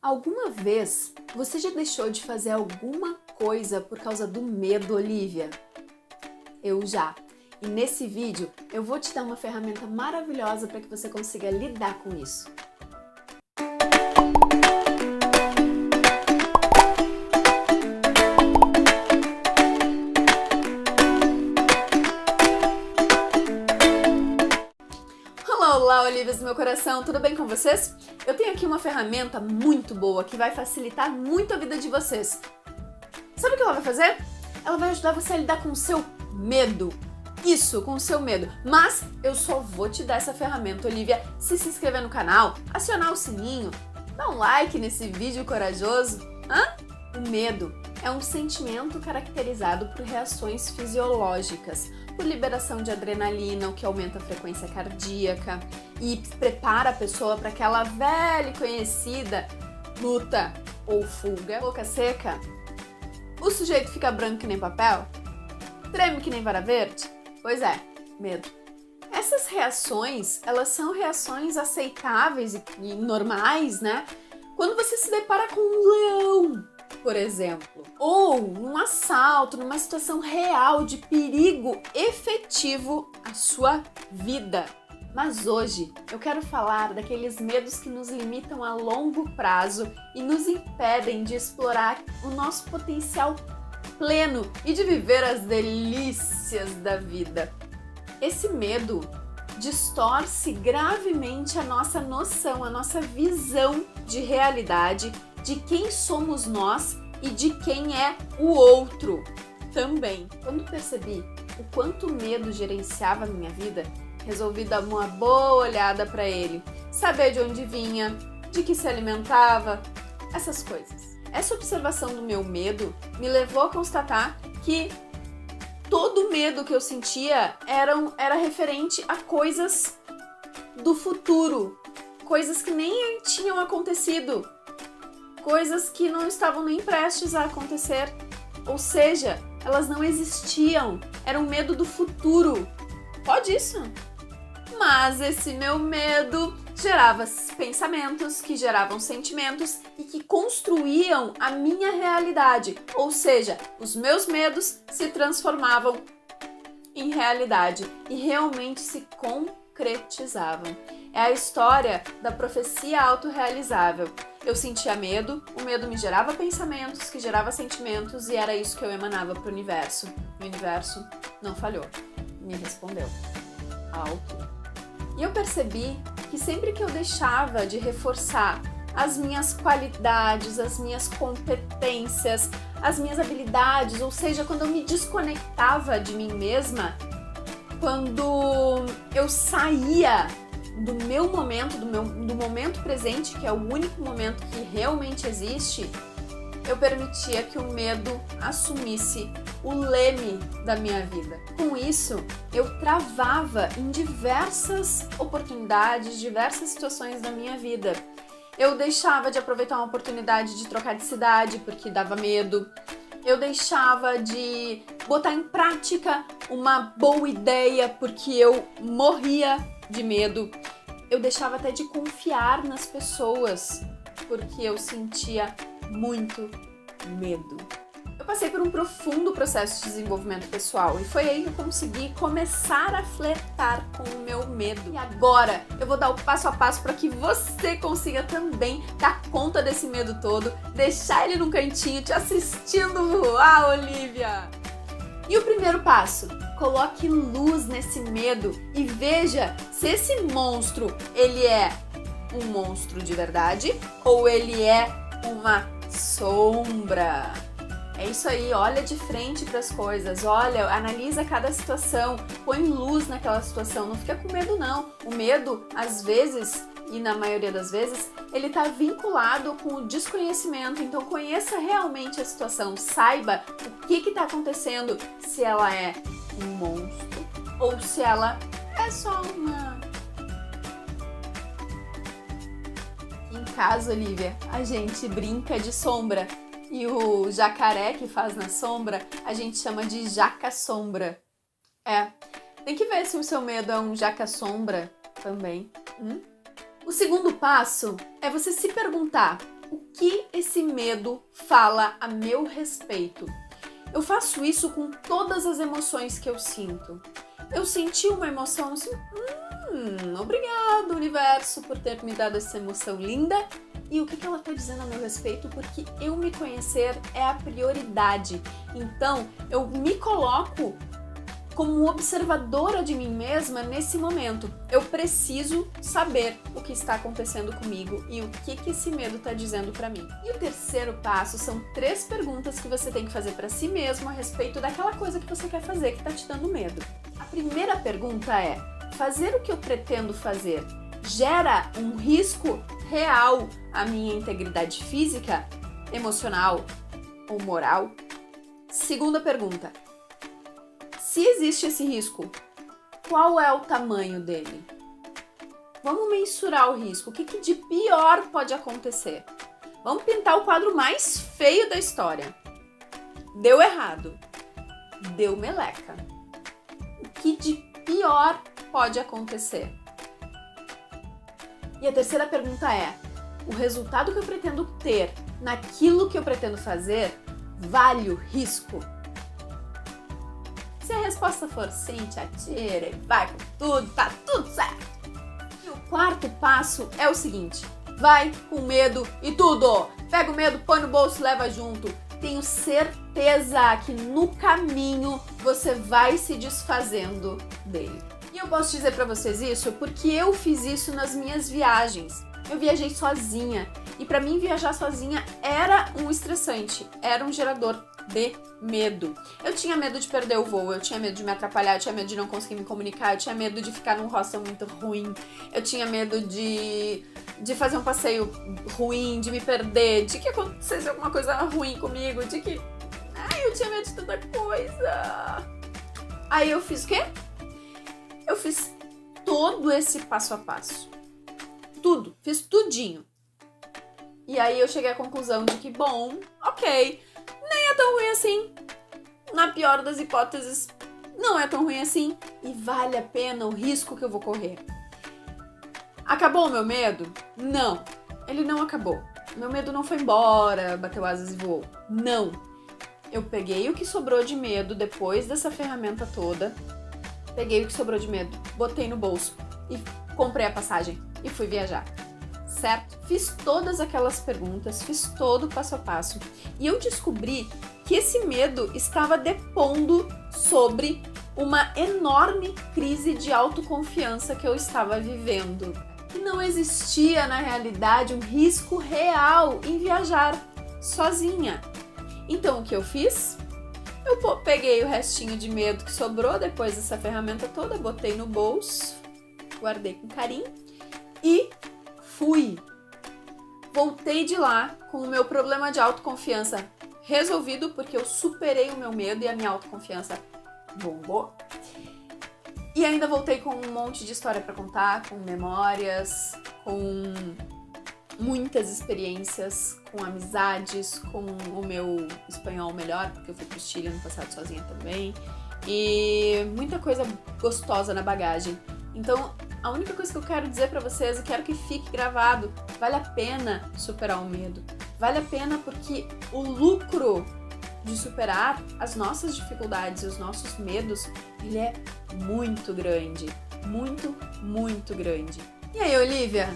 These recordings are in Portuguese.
Alguma vez você já deixou de fazer alguma coisa por causa do medo, Olivia? Eu já. E nesse vídeo eu vou te dar uma ferramenta maravilhosa para que você consiga lidar com isso. Olá, Olivias do meu coração, tudo bem com vocês? Eu tenho aqui uma ferramenta muito boa que vai facilitar muito a vida de vocês. Sabe o que ela vai fazer? Ela vai ajudar você a lidar com o seu medo. Isso, com o seu medo. Mas eu só vou te dar essa ferramenta, Olivia, se inscrever no canal, acionar o sininho, dar um like nesse vídeo corajoso. O medo é um sentimento caracterizado por reações fisiológicas, por liberação de adrenalina, o que aumenta a frequência cardíaca e prepara a pessoa para aquela velha e conhecida luta ou fuga. Boca seca, o sujeito fica branco que nem papel, treme que nem vara verde. Pois é, medo. Essas reações, elas são reações aceitáveis e normais, né? Quando você se depara com um leão, por exemplo, ou num assalto, numa situação real de perigo efetivo à sua vida. Mas hoje eu quero falar daqueles medos que nos limitam a longo prazo e nos impedem de explorar o nosso potencial pleno e de viver as delícias da vida. Esse medo distorce gravemente a nossa noção, a nossa visão de realidade, de quem somos nós e de quem é o outro também. Quando percebi o quanto o medo gerenciava a minha vida, resolvi dar uma boa olhada para ele, saber de onde vinha, de que se alimentava, essas coisas. Essa observação do meu medo me levou a constatar que todo o medo que eu sentia era referente a coisas do futuro, coisas que nem tinham acontecido, coisas que não estavam nem prestes a acontecer, ou seja, elas não existiam, era um medo do futuro. Pode isso? Mas esse meu medo gerava pensamentos que geravam sentimentos e que construíam a minha realidade, ou seja, os meus medos se transformavam em realidade e realmente se concretizavam. É a história da profecia autorrealizável. Eu sentia medo, o medo me gerava pensamentos, que gerava sentimentos e era isso que eu emanava para o universo. O universo não falhou, me respondeu. Alto. E eu percebi que sempre que eu deixava de reforçar as minhas qualidades, as minhas competências, as minhas habilidades, ou seja, quando eu me desconectava de mim mesma, quando eu saía do meu momento, do momento presente, que é o único momento que realmente existe, eu permitia que o medo assumisse o leme da minha vida. Com isso, eu travava em diversas oportunidades, diversas situações da minha vida. Eu deixava de aproveitar uma oportunidade de trocar de cidade porque dava medo. Eu deixava de botar em prática uma boa ideia porque eu morria de medo. Eu deixava até de confiar nas pessoas porque eu sentia muito medo. Eu passei por um profundo processo de desenvolvimento pessoal e foi aí que eu consegui começar a flertar com o meu medo. E agora eu vou dar o passo a passo para que você consiga também dar conta desse medo todo, deixar ele num cantinho te assistindo voar, Olivia! E o primeiro passo, coloque luz nesse medo e veja se esse monstro, ele é um monstro de verdade ou ele é uma sombra. É isso aí, olha de frente para as coisas, olha, analisa cada situação, põe luz naquela situação, não fica com medo não. O medo, às vezes, e na maioria das vezes, ele está vinculado com o desconhecimento, então conheça realmente a situação, saiba o que está acontecendo, se ela é um monstro ou se ela é só uma... Em casa, Olivia, a gente brinca de sombra. E o jacaré que faz na sombra, a gente chama de jaca-sombra. Tem que ver se o seu medo é um jaca-sombra também. O segundo passo é você se perguntar: o que esse medo fala a meu respeito? Eu faço isso com todas as emoções que eu sinto. Eu senti uma emoção assim, obrigado, universo, por ter me dado essa emoção linda. E o que ela está dizendo a meu respeito? Porque eu me conhecer é a prioridade. Então, eu me coloco como observadora de mim mesma nesse momento. Eu preciso saber o que está acontecendo comigo e o que esse medo está dizendo para mim. E o terceiro passo são 3 perguntas que você tem que fazer para si mesmo a respeito daquela coisa que você quer fazer que está te dando medo. A primeira pergunta é: fazer o que eu pretendo fazer gera um risco real à minha integridade física, emocional ou moral? Segunda pergunta: se existe esse risco, qual é o tamanho dele? Vamos mensurar o risco. O que de pior pode acontecer? Vamos pintar o quadro mais feio da história. Deu errado. Deu meleca. O que de pior pode acontecer? E a terceira pergunta é: o resultado que eu pretendo ter naquilo que eu pretendo fazer vale o risco? Se a resposta for sim, te atira e vai com tudo, tá tudo certo. E o quarto passo é o seguinte: vai com medo e tudo. Pega o medo, põe no bolso, leva junto. Tenho certeza que no caminho você vai se desfazendo dele. E eu posso dizer pra vocês isso porque eu fiz isso nas minhas viagens. Eu viajei sozinha e pra mim viajar sozinha era um estressante, era um gerador de medo. Eu tinha medo de perder o voo, eu tinha medo de me atrapalhar, eu tinha medo de não conseguir me comunicar, eu tinha medo de ficar num hostel muito ruim, eu tinha medo de fazer um passeio ruim, de me perder, de que acontecesse alguma coisa ruim comigo, de que... eu tinha medo de tanta coisa. Aí eu fiz o quê? Eu fiz todo esse passo a passo. Tudo, fiz tudinho. E aí eu cheguei à conclusão de que, bom, ok, nem é tão ruim assim. Na pior das hipóteses, não é tão ruim assim. E vale a pena o risco que eu vou correr. Acabou o meu medo? Não, ele não acabou. Meu medo não foi embora, bateu asas e voou. Não. Eu peguei o que sobrou de medo depois dessa ferramenta toda. Peguei o que sobrou de medo, botei no bolso e comprei a passagem e fui viajar. Certo? Fiz todas aquelas perguntas, fiz todo o passo a passo e eu descobri que esse medo estava depondo sobre uma enorme crise de autoconfiança que eu estava vivendo. E não existia na realidade um risco real em viajar sozinha. Então o que eu fiz? Eu peguei o restinho de medo que sobrou depois dessa ferramenta toda, botei no bolso, guardei com carinho e fui. Voltei de lá com o meu problema de autoconfiança resolvido, porque eu superei o meu medo e a minha autoconfiança bombou. E ainda voltei com um monte de história para contar, com memórias, com muitas experiências, com amizades, com o meu espanhol melhor, porque eu fui pro Chile ano passado sozinha também, e muita coisa gostosa na bagagem. Então, a única coisa que eu quero dizer pra vocês, e quero que fique gravado, vale a pena superar o medo. Vale a pena porque o lucro de superar as nossas dificuldades e os nossos medos, ele é muito grande. Muito, muito grande. E aí, Olivia?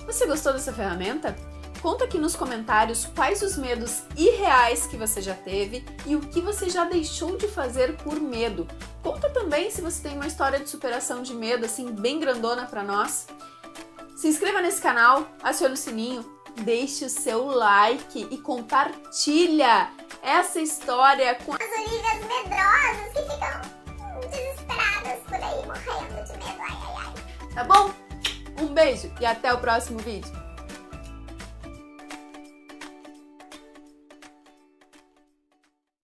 Você gostou dessa ferramenta? Conta aqui nos comentários quais os medos irreais que você já teve e o que você já deixou de fazer por medo. Conta também se você tem uma história de superação de medo assim bem grandona pra nós. Se inscreva nesse canal, acione o sininho, deixe o seu like e compartilha essa história com as Olivias medrosas que ficam desesperadas por aí, morrendo de medo. Ai, ai, ai. Tá bom? Um beijo e até o próximo vídeo.